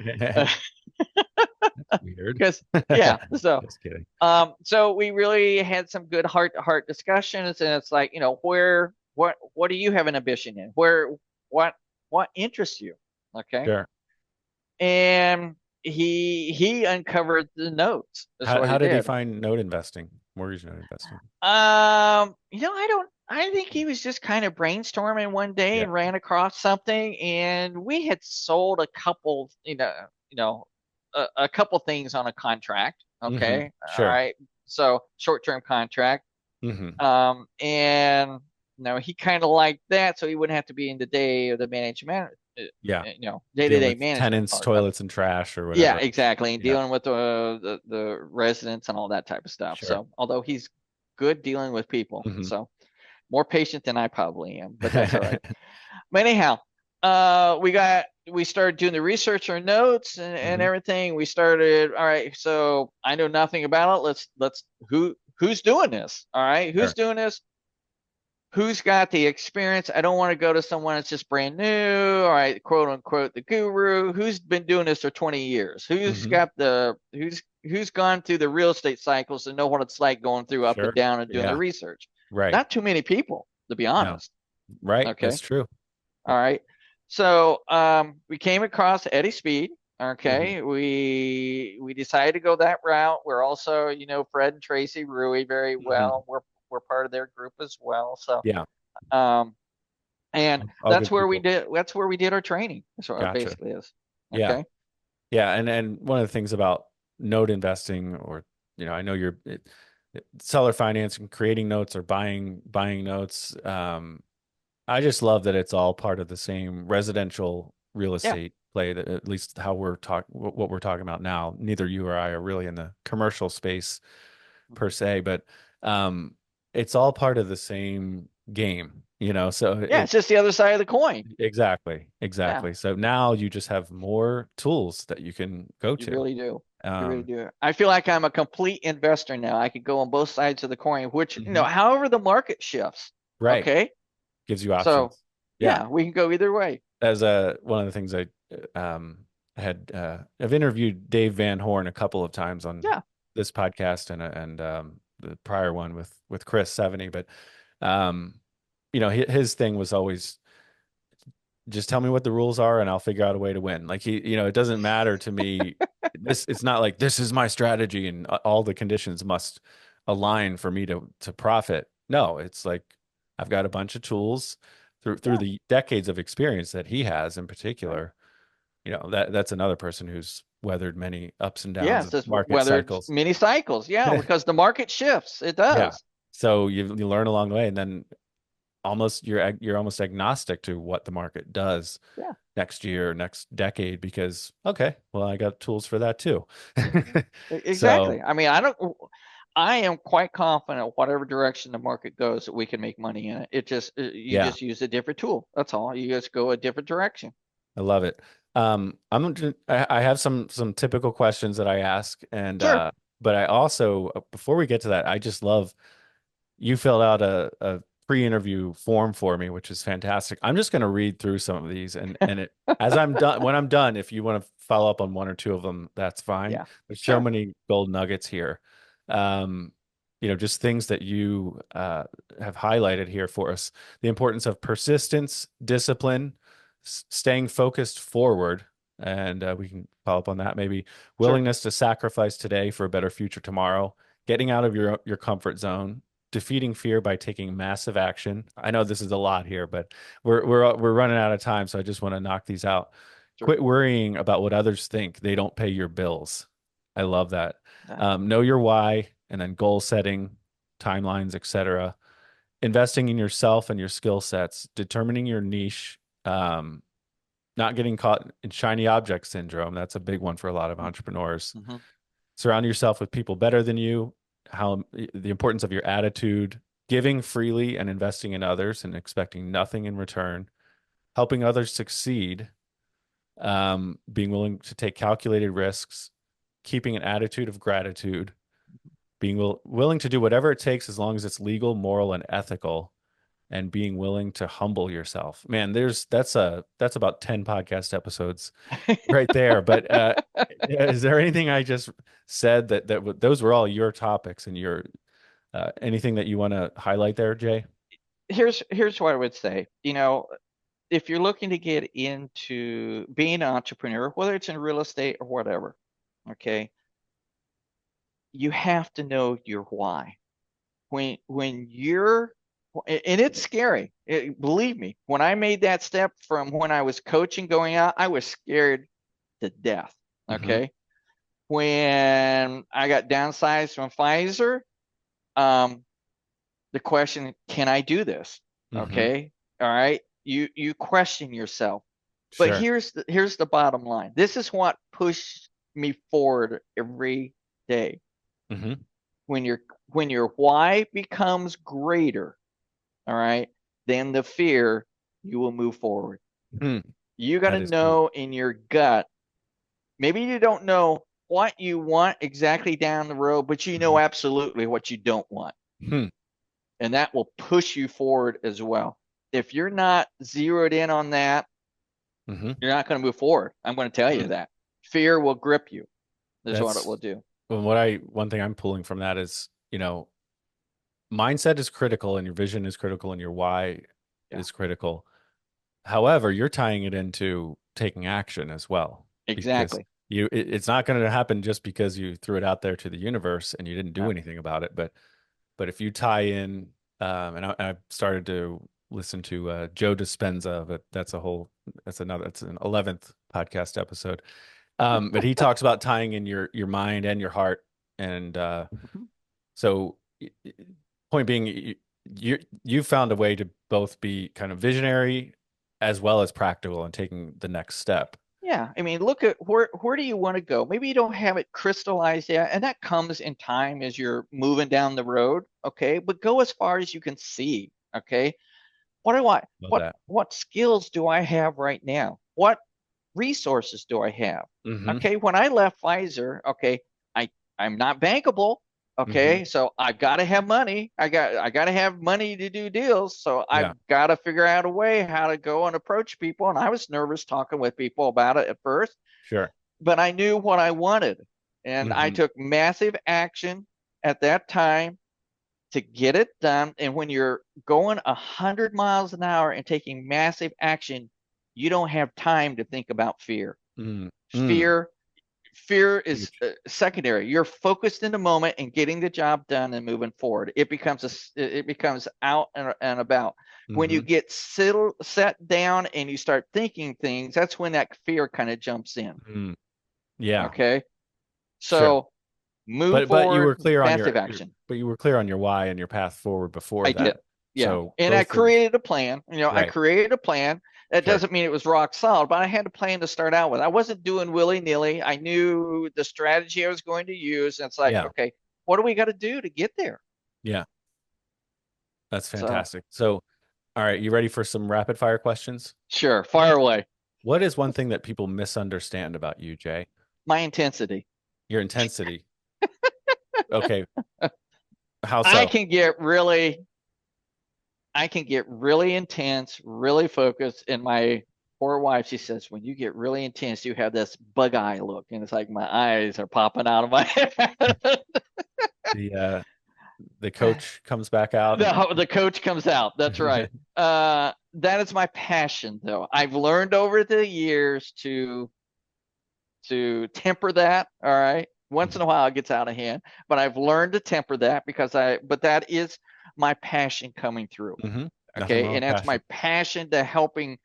That's weird. Because so just kidding. So we really had some good heart-to-heart discussions, and it's like, what do you have an ambition in? What interests you? Okay. Sure. And he uncovered the notes. How did he find note investing, mortgage note investing? I think he was just kind of brainstorming one day and ran across something, and we had sold a couple, a couple things on a contract. Okay. Sure. All right. So short-term contract. And he kind of liked that, so he wouldn't have to be in the day of the management. Day-to-day management. Tenants, toilets, and trash, or whatever. Yeah, exactly. And dealing with the residents and all that type of stuff. Sure. So, although he's good dealing with people, so more patient than I probably am, but that's all right. But anyhow, we started doing the research or notes and everything. We started, all right, so I know nothing about it. Let's who's doing this? All right, who's doing this? Who's got the experience? I don't want to go to someone that's just brand new, all right, quote unquote, the guru. Who's been doing this for 20 years? Who's got who's gone through the real estate cycles and know what it's like going through up and down and doing the research? Right. Not too many people, to be honest. No. Right. Okay. That's true. All right. So we came across Eddie Speed. Okay. We decided to go that route. We're also, Fred and Tracy Rui very well. We're part of their group as well. So and that's where we did our training. That's what it basically is. Okay. Yeah. And one of the things about note investing, or I know you're seller financing, creating notes, or buying notes. I just love that it's all part of the same residential real estate play, that at least how what we're talking about now. Neither you or I are really in the commercial space per se, but it's all part of the same game, so it's just the other side of the coin. Exactly. So now you just have more tools that you can go to. You really do. You really do. I feel like I'm a complete investor now. I could go on both sides of the coin, which, however the market shifts. Right. Okay. Gives you options. So we can go either way. As one of the things I've interviewed Dave Van Horn a couple of times on this podcast and the prior one with Chris 70, but his thing was always, just tell me what the rules are and I'll figure out a way to win. Like it doesn't matter to me. It's not like this is my strategy and all the conditions must a line for me to profit. No, it's like I've got a bunch of tools through the decades of experience that he has in particular. You know, that's another person who's weathered many ups and downs Yes, of it's market whether it's cycles. mini cycles. Yeah, because the market shifts. It Yeah. does. So you learn along the way, and then you're almost agnostic to what the market does Yeah. next year, next decade, because okay, well, I got tools for that too. Exactly. So I mean, I am quite confident whatever direction the market goes that we can make money in it. It just you yeah, just use a different tool. That's all. You just go a different direction. I love it. I have some typical questions that I ask, and Sure. but I also before we get to that, I just love you filled out a pre-interview form for me, which is fantastic. I'm just going to read through some of these, and it as I'm done when I'm done, if you want to follow up on one or two of them, that's fine. Yeah. There's so Sure. many gold nuggets here. Um, just things that you have highlighted here for us. The importance of persistence, discipline, staying focused forward, and we can follow up on that. Maybe Sure. willingness to sacrifice today for a better future tomorrow. Getting out of your comfort zone, defeating fear by taking massive action. I know this is a lot here, but we're running out of time, so I just want to knock these out. Sure. Quit worrying about what others think. They don't pay your bills. I love that. Yeah. Know your why, and then goal setting, timelines, etc. Investing in yourself and your skill sets, determining your niche, not getting caught in shiny object syndrome. That's a big one for a lot of entrepreneurs. Mm-hmm. Surround yourself with people better than you, how the importance of your attitude, giving freely and investing in others and expecting nothing in return, helping others succeed, being willing to take calculated risks, keeping an attitude of gratitude, being willing to do whatever it takes as long as it's legal, moral, and ethical, and being willing to humble yourself. Man, that's about 10 podcast episodes right there. But is there anything I just said that those were all your topics and your anything that you want to highlight there, Jay? Here's what I would say. If you're looking to get into being an entrepreneur, whether it's in real estate or whatever, okay, you have to know your why. When you're and it's scary. Believe me, when I made that step from when I was coaching going out, I was scared to death. Mm-hmm. Okay. When I got downsized from Pfizer, the question, can I do this? Mm-hmm. Okay. All right. You question yourself. But Sure. here's the bottom line. This is what pushed me forward every day. Mm-hmm. When your why becomes greater, all right, then the fear, you will move forward. You got to That is good. know in your gut. Maybe you don't know what you want exactly down the road, but you know absolutely what you don't want. Hmm. And that will push you forward as well. If you're not zeroed in on that, Mm-hmm. you're not going to move forward. I'm going to tell you that. Fear will grip you. Is what it will do. One thing I'm pulling from that is, mindset is critical and your vision is critical and your why is critical. However, you're tying it into taking action as well. Because Exactly. it's not going to happen just because you threw it out there to the universe and you didn't do anything about it. But if you tie in, and I started to listen to Joe Dispenza, but that's an 11th podcast episode. But he talks about tying in your mind and your heart. And so point being, you found a way to both be kind of visionary as well as practical and taking the next step. Yeah, I mean, look at where do you want to go? Maybe you don't have it crystallized yet, and that comes in time as you're moving down the road, okay? But go as far as you can see, okay? What do I Love what that. what skills do I have right now? What resources do I have? Mm-hmm. Okay, when I left Pfizer, okay, I'm not bankable. Okay, so I've got to have money. I got to have money to do deals. So I've got to figure out a way how to go and approach people. And I was nervous talking with people about it at first. Sure. But I knew what I wanted. And I took massive action at that time to get it done. And when you're going 100 miles an hour and taking massive action, you don't have time to think about fear. Mm. Fear fear is secondary. You're focused in the moment and getting the job done and moving forward. It becomes out and about. When you get set down and you start thinking things, that's when that fear kind of jumps in. Yeah. Okay. So sure. move but you forward, were clear on massive action. but you were clear on your why and your path forward before I that. did. Yeah. So and I created a plan. I created a plan. That doesn't mean it was rock solid, but I had a plan to start out with. I wasn't doing willy-nilly. I knew the strategy I was going to use. And it's like, okay, what do we got to do to get there? Yeah. That's fantastic. So, all right, you ready for some rapid fire questions? Sure. Fire away. What is one thing that people misunderstand about you, Jay? My intensity. Your intensity. Okay. How so? I can get really intense, really focused. And my poor wife, she says, when you get really intense, you have this bug eye look. And it's like my eyes are popping out of my head. The coach comes back out. The coach comes out. That's right. That is my passion, though. I've learned over the years to temper that. All right. Once in a while it gets out of hand, but I've learned to temper that but that is my passion coming through. Okay. And that's my passion to helping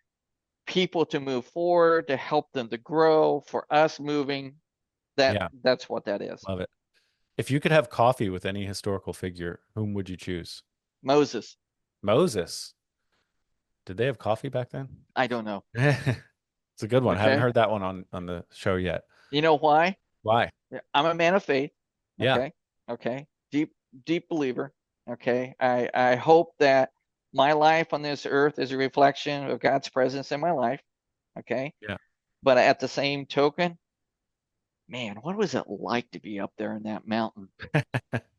people to move forward, to help them to grow, for us moving. That's what that is. Love it. If you could have coffee with any historical figure, whom would you choose? Moses. Did they have coffee back then? I don't know. It's a good one. Okay. I haven't heard that one on the show yet. You know why? Why? I'm a man of faith. Yeah. Okay. Deep believer. Okay. I hope that my life on this earth is a reflection of God's presence in my life. Okay. Yeah. But at the same token, man, what was it like to be up there in that mountain?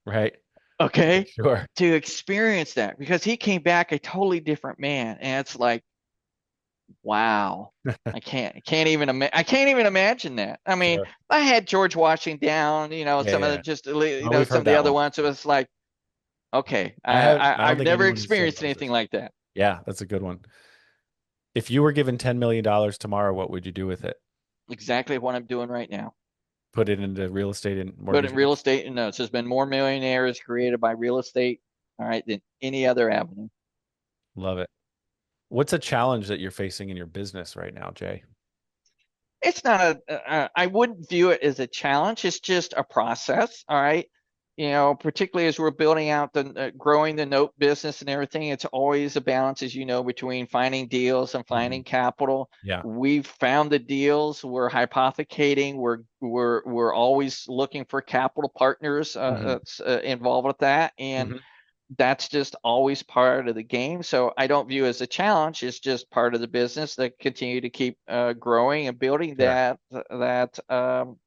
Right. Okay. Sure. To experience that, because he came back a totally different man. And it's like, wow. I can't even imagine that. I mean, sure. I had George Washington down, some of the other ones. It was like, okay, I've never experienced anything like that. Yeah, that's a good one. If you were given $10 million tomorrow, what would you do with it? Exactly what I'm doing right now. Put it into real estate and mortgage. Put it in real estate and notes. There's been more millionaires created by real estate, all right, than any other avenue. Love it. What's a challenge that you're facing in your business right now, Jay? It's not I wouldn't view it as a challenge. It's just a process. All right. Particularly as we're building out growing the note business and everything, it's always a balance, as you know, between finding deals and finding capital. Yeah. We've found the deals. We're hypothecating. We're always looking for capital partners that's involved with that. And that's just always part of the game. So I don't view it as a challenge. It's just part of the business that continue to keep growing and building that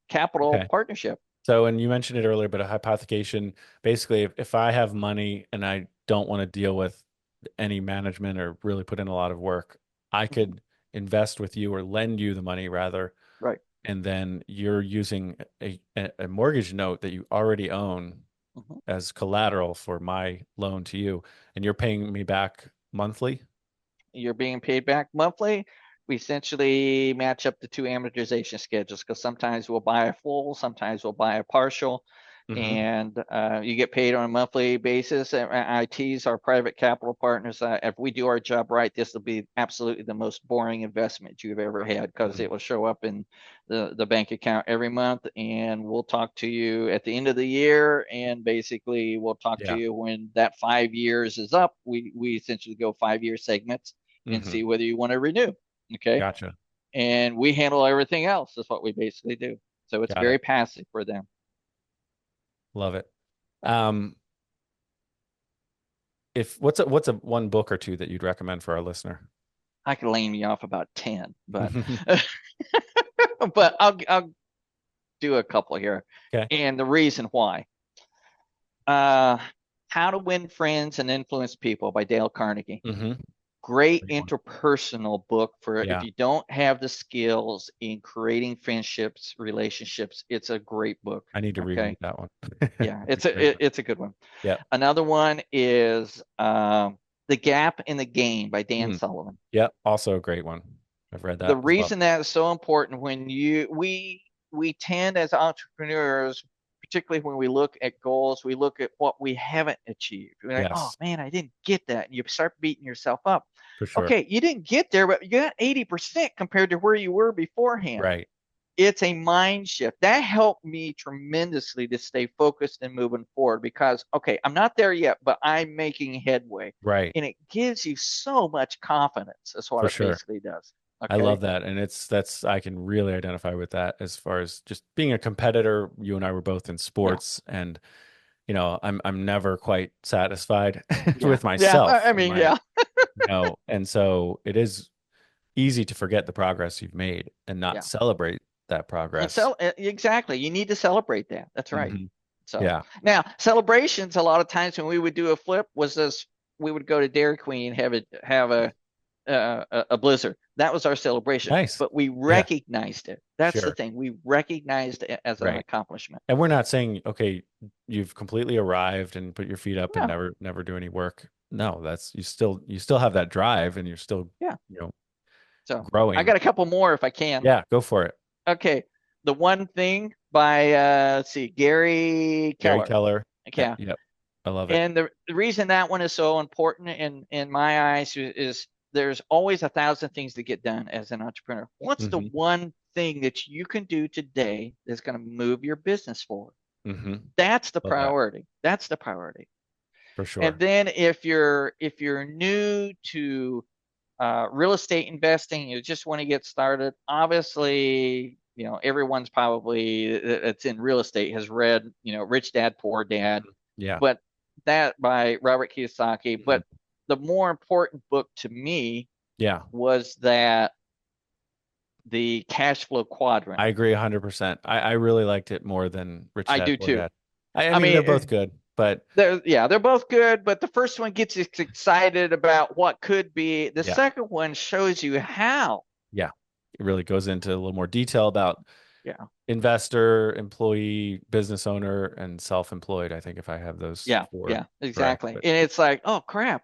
capital partnership. So, and you mentioned it earlier, but a hypothecation, basically, if I have money and I don't want to deal with any management or really put in a lot of work, I could invest with you or lend you the money rather. Right. And then you're using a mortgage note that you already own as collateral for my loan to you, and you're paying me back monthly? You're being paid back monthly. We essentially match up the two amortization schedules, because sometimes we'll buy a full, sometimes we'll buy a partial, and you get paid on a monthly basis. ITs, our private capital partners, if we do our job right, this will be absolutely the most boring investment you've ever had, because it will show up in the bank account every month, and we'll talk to you at the end of the year, and basically we'll talk to you when that 5 years is up. We essentially go 5-year segments and see whether you want to renew. Okay. Gotcha. And we handle everything else. That's what we basically do. So it's very passive for them. Love it. What's a one book or two that you'd recommend for our listener? I could lay me off about 10, but but I'll do a couple here. Okay. And the reason why. How to Win Friends and Influence People by Dale Carnegie. Great interpersonal book for if you don't have the skills in creating friendships, relationships. It's a great book. I need to read that one. Yeah, it's a good one. Yeah. Another one is The Gap in the Game by Dan Sullivan. Yeah, also a great one. I've read that. The reason that is so important, when we we tend as entrepreneurs, particularly when we look at goals, we look at what we haven't achieved. We're like, oh Yes, man, I didn't get that. And you start beating yourself up. for sure. Okay, you didn't get there, but you got 80% compared to where you were beforehand. Right. It's a mind shift. That helped me tremendously to stay focused and moving forward because, okay, I'm not there yet, but I'm making headway. Right. And it gives you so much confidence. That's what For it sure. basically does. I Okay. love that. And I can really identify with that as far as just being a competitor. You and I were both in sports, and I'm never quite satisfied with Yeah. myself. I mean, yeah. And so it is easy to forget the progress you've made and not Yeah. celebrate that And progress. exactly. You need to celebrate that. That's right. Mhm. So Yeah. now celebrations, a lot of times when we would do a flip was this, we would go to Dairy Queen and have a blizzard. That was our celebration, Nice. but we Yeah. recognized it. That's the Sure. thing. We recognized it as an Right. accomplishment. And we're not saying, okay, you've completely arrived and put your feet up and Yeah. never do any work. No, that's you still have that drive and you're still, Yeah. So I growing. got a couple more if I can. Yeah, go for it. Okay. The One Thing by let's see, Gary Gary Keller. Keller. Okay. Yep. I love it. And the reason that one is so important in my eyes is there's always 1,000 things to get done as an entrepreneur. What's the one thing that you can do today that's going to move your business forward? That's the Love that. priority. That's the priority. For sure. And then if you're new to real estate investing, you just want to get started. Obviously, everyone's probably that's in real estate has read, Rich Dad Poor Dad. Yeah. But that by Robert Kiyosaki. But the more important book to me was that the cash flow quadrant. I agree 100%. I really liked it more than Rich Dad I do Poor too. Dad. I mean, they're both good, but they're both good. But the first one gets us excited about what could be. The second one shows you how. Yeah, it really goes into a little more detail about investor, employee, business owner, and self-employed. I think if I have those four. Yeah, exactly. Correct, and it's like, oh crap,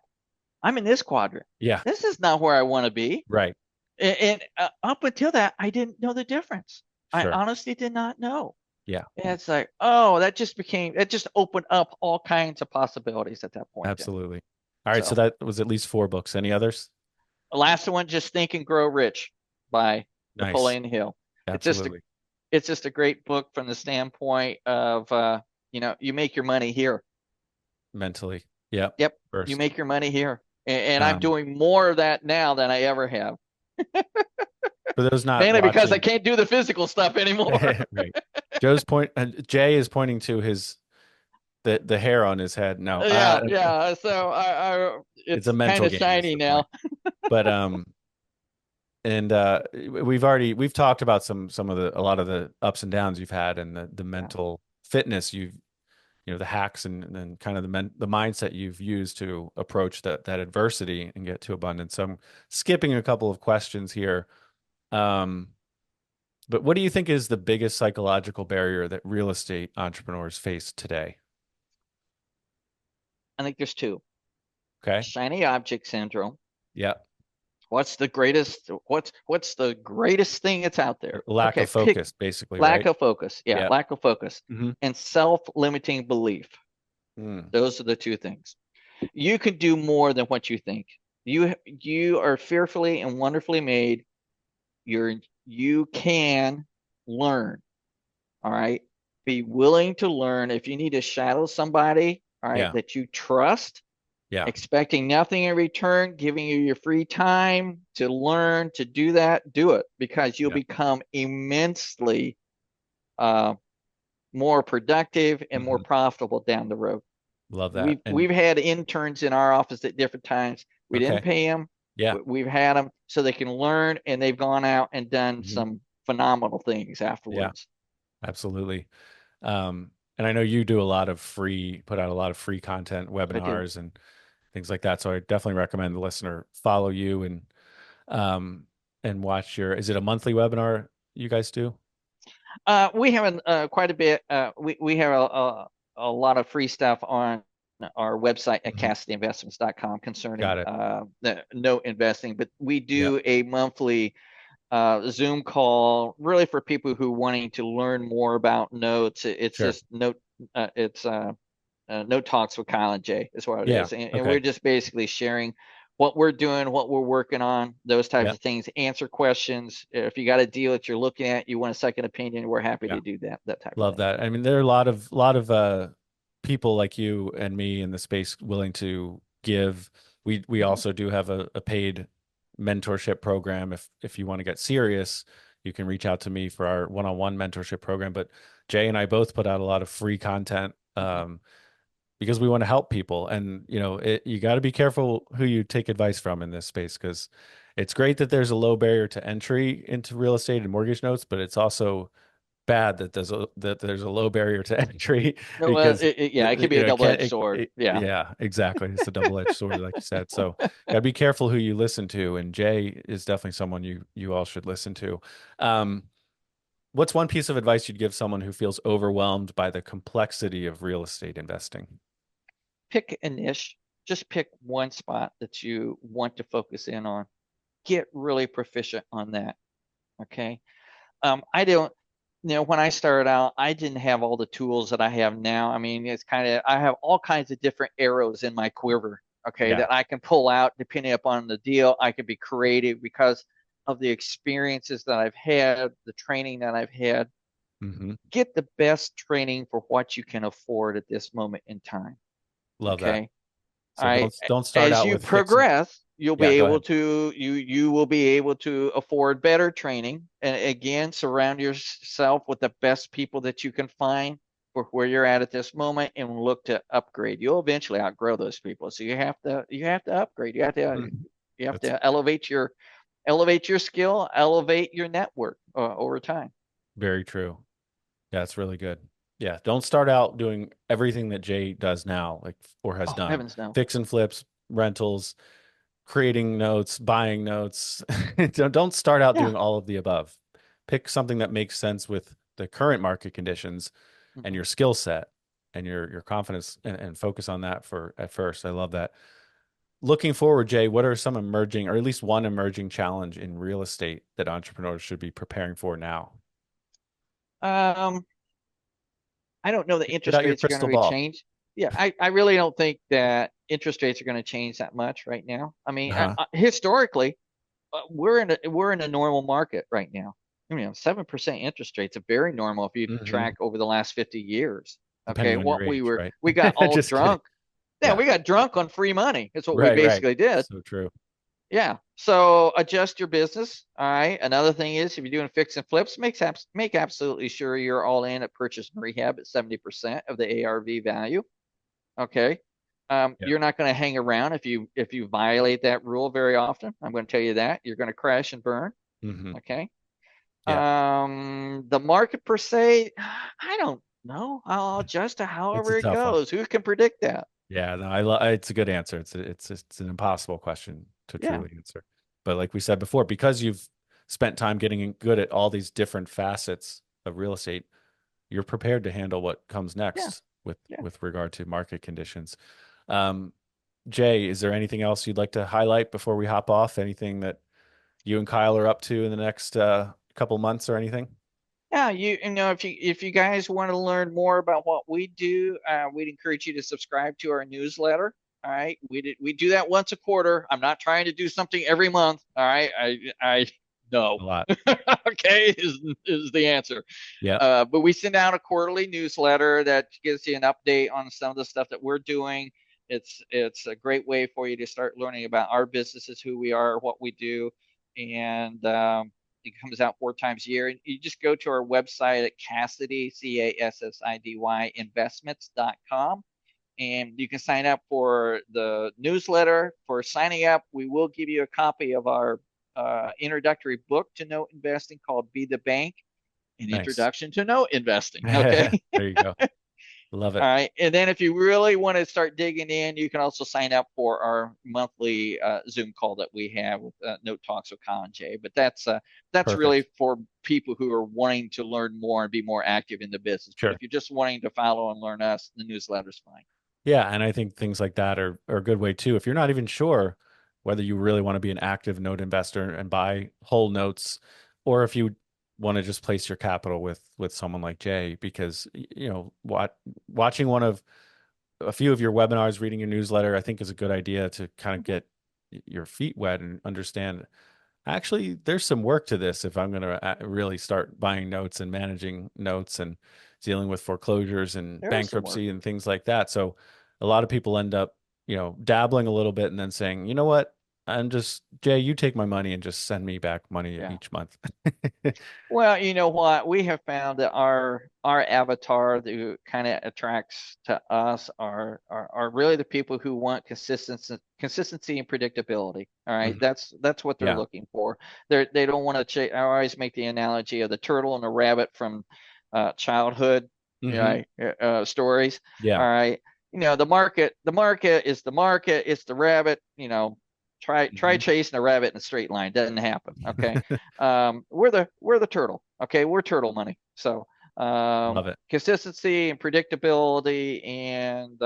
I'm in this quadrant. Yeah, this is not where I want to be. Right. And up until that, I didn't know the difference. Sure. I honestly did not know. Yeah. And it's like, oh, that just opened up all kinds of possibilities at that point. Absolutely. All right. So that was at least 4 books. Any others? The last one, Just Think and Grow Rich by Napoleon Hill. Absolutely. It's just a great book from the standpoint of, you make your money here. Mentally. Yep. First. You make your money here. And I'm doing more of that now than I ever have. For those not mainly watching, because I can't do the physical stuff anymore. Right. Jay is pointing to the hair on his head. No. Yeah. So it's a mental kind of shiny now. But and we've talked about a lot of the ups and downs you've had and the mental fitness the hacks and kind of the mindset you've used to approach that adversity and get to abundance. So I'm skipping a couple of questions here. But what do you think is the biggest psychological barrier that real estate entrepreneurs face today? I think there's 2. Okay. Shiny object syndrome. Yeah. What's the greatest thing that's out there? Lack of focus, basically. Lack of focus. Yeah. Lack of focus. Mm-hmm. And self-limiting belief. Those are the 2 things. You can do more than what you think. You are fearfully and wonderfully made. You can learn. All right. Be willing to learn. If you need to shadow somebody, all right, that you trust, expecting nothing in return, giving you your free time to learn, to do that, do it, because you'll become immensely more productive and more profitable down the road. Love that. We've had interns in our office at different times. We didn't pay them. Yeah. We've had them so they can learn, and they've gone out and done some phenomenal things afterwards. Yeah, absolutely. And I know you do put out a lot of free content, webinars and things like that. So I definitely recommend the listener follow you and watch is it a monthly webinar you guys do? We have quite a bit. We have a lot of free stuff on our website at CassidyInvestments.com concerning no investing, but we do a monthly Zoom call, really for people who wanting to learn more about notes. It's Sure. just it's Note Talks with Kyle and Jay is what it Yeah. is. And we're Okay. just basically sharing what we're doing, what we're working on, those types Yeah. of things, answer questions. If you got a deal that you're looking at, you want a second opinion, we're happy Yeah. to do that type of Love thing. that. I mean, there are a lot of people like you and me in the space willing to give. We Mhm. also do have a paid mentorship program. If you want to get serious, you can reach out to me for our one-on-one mentorship program. But Jay and I both put out a lot of free content Mhm. because we want to help people. And you got to be careful who you take advice from in this space, because it's great that there's a low barrier to entry into real estate and mortgage notes, but it's also bad that there's a low barrier to entry No, well, because yeah, it can be a it can't double-edged sword. Yeah. yeah, exactly, it's a double-edged sword, like you said. So gotta be careful who you listen to, and Jay is definitely someone you all should listen to. um what's one piece of advice you'd give someone who feels overwhelmed by the complexity of real estate investing? Pick a niche. Just pick one spot that you want to focus in on. Get really proficient on that. Okay. I don't, when I started out, I didn't have all the tools that I have now. I mean, I have all kinds of different arrows in my quiver, okay, Yeah. that I can pull out depending upon the deal. I can be creative because of the experiences that I've had, the training that I've had. Hmm. Get the best training for what you can afford at this moment in time, Love that. okay? All So right. don't start As out you with fixing. progress, you'll be Yeah, go able ahead. to you will be able to afford better training. And again, surround yourself with the best people that you can find for where you're at this moment, and look to upgrade. You'll eventually outgrow those people. So you have to upgrade. Mhm. You have That's to elevate your skill, elevate your network over time. very true. Yeah, it's really good. Yeah, don't start out doing everything that Jay does now, like, or has Oh, done. heavens no. Fix and flips, rentals, creating notes, buying notes. Don't start out Yeah. doing all of the above. Pick something that makes sense with the current market conditions and Mhm. your skill set and your confidence, and focus on that for at first. I love that. Looking forward, Jay, what are some emerging, or at least one emerging challenge in real estate that entrepreneurs should be preparing for now? Um, I don't know that Get interest out your rates are going to crystal be ball. changed. Yeah, I really don't think that interest rates are going to change that much right now. I mean, Uh-huh. historically, we're in a normal market right now. I mean, 7% interest rates are very normal if you Hmm. track over the last 50 years. Okay, Depending on your age, right? we got all Just kidding. drunk. Yeah, Yeah. we got drunk on free money. That's what we Right, right. basically did. So true. Yeah. So adjust your business. All right. Another thing is, if you're doing fix and flips, make absolutely sure you're all in at purchase and rehab at 70% of the ARV value. Okay. Yeah. You're not going to hang around if you violate that rule very often. I'm going to tell you that you're going to crash and burn. Hmm. Okay. Yeah. The market per se, I don't know. I'll adjust to It's a however it tough one. goes. Who can predict that? Yeah, no, it's a good answer. It's an impossible question to Yeah. truly answer. But like we said before, because you've spent time getting good at all these different facets of real estate, you're prepared to handle what comes Yeah. next Yeah. with regard to market conditions. Um, Jay, is there anything else you'd like to highlight before we hop off? Anything that you and Kyle are up to in the next couple months or anything? Yeah, if you guys want to learn more about what we do, we'd encourage you to subscribe to our newsletter. All right, we do that once a quarter. I'm not trying to do something every month. All right, I no. A lot. Okay, is the answer. Yeah. But we send out a quarterly newsletter that gives you an update on some of the stuff that we're doing. It's a great way for you to start learning about our businesses, who we are, what we do, and it comes out 4 times a year. And you just go to our website at Cassidy, Cassidy investments.com, and you can sign up for the newsletter. For signing up, we will give you a copy of our introductory book to note investing called Be the Bank, an Nice. introduction to note investing. Okay. There you go. Love All it. right. And then if you really want to start digging in, you can also sign up for our monthly Zoom call that we have with Note Talks with Colin J. But that's really Perfect. for people who are wanting to learn more and be more active in the business. But if Sure. you're just wanting to follow and learn us, the newsletter's fine. Yeah, and I think things like that are a good way too. If you're not even sure whether you really want to be an active note investor and buy whole notes, or if you want to just place your capital with someone like Jay, because watching a few of your webinars, reading your newsletter, I think is a good idea to kind of get your feet wet and understand, actually, there's some work to this if I'm going to really start buying notes and managing notes and dealing with foreclosures and bankruptcy and things like that. So a lot of people end up, dabbling a little bit and then saying, you know what, Jay, you take my money and just send me back money each month. Well, you know what? We have found that our avatar that kind of attracts to us are really the people who want consistency and predictability. All right. Mm-hmm. That's what they're looking for. They don't want to I always make the analogy of the turtle and the rabbit from childhood stories. Yeah. All right. The market is the market. It's the rabbit, Try chasing a rabbit in a straight line. Doesn't happen. Okay. We're the turtle. Okay. We're turtle money. So love it. Consistency and predictability, and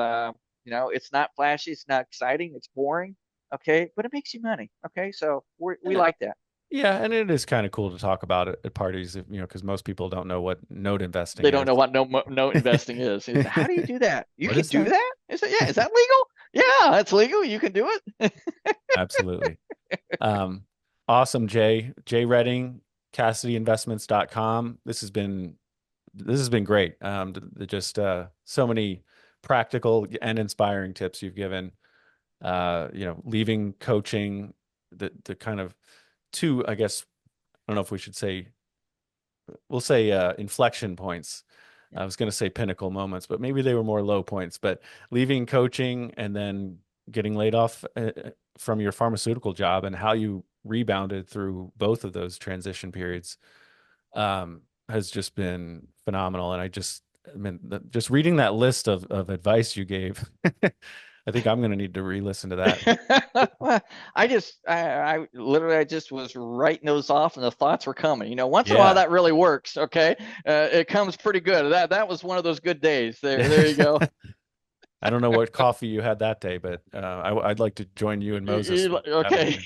it's not flashy, it's not exciting, it's boring. Okay, but it makes you money. Okay, so we like that. Yeah, and it is kind of cool to talk about it at parties, because most people don't know what note investing is. They don't know what note investing is. How do you do that? You can do that? Is that legal? Yeah, it's legal. You can do it. Absolutely. Awesome, Jay. Jay Redding, CassidyInvestments.com. This has been great. Just so many practical and inspiring tips you've given. Leaving coaching, the kind of two, I guess, I don't know if we should say, we'll say inflection points. I was going to say pinnacle moments, but maybe they were more low points. But leaving coaching and then getting laid off from your pharmaceutical job, and how you rebounded through both of those transition periods has just been phenomenal. And just reading that list of advice you gave, I think I'm going to need to re-listen to that. Well, I literally just was writing those off, and the thoughts were coming. Once in a while that really works. Okay, it comes pretty good. That was one of those good days. There you go. I don't know what coffee you had that day, but I'd like to join you and Moses. Okay.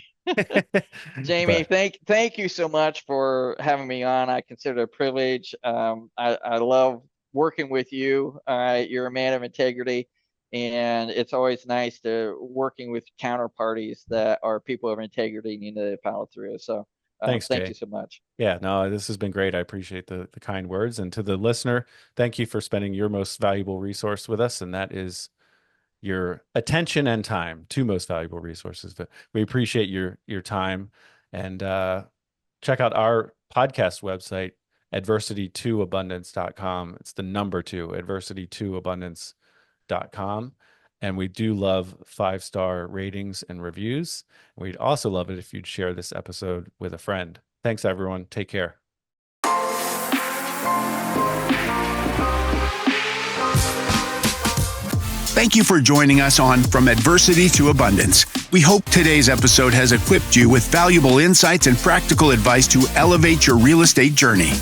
Jamie, thank you so much for having me on. I consider it a privilege. I love working with you. You're a man of integrity. And it's always nice to working with counterparties that are people of integrity and to follow through. So thank you so much. Yeah, no, this has been great. I appreciate the kind words. And to the listener, thank you for spending your most valuable resource with us. And that is your attention and time, two most valuable resources. But we appreciate your time. And check out our podcast website, adversity2abundance.com. It's the number 2, adversity2abundance.com. And we do love 5-star ratings and reviews. We'd also love it if you'd share this episode with a friend. Thanks, everyone. Take care. Thank you for joining us on From Adversity to Abundance. We hope today's episode has equipped you with valuable insights and practical advice to elevate your real estate journey.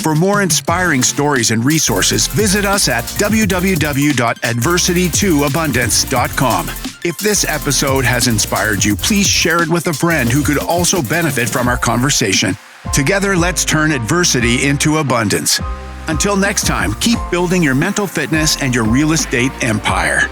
For more inspiring stories and resources, visit us at www.adversity2abundance.com. If this episode has inspired you, please share it with a friend who could also benefit from our conversation. Together, let's turn adversity into abundance. Until next time, keep building your mental fitness and your real estate empire.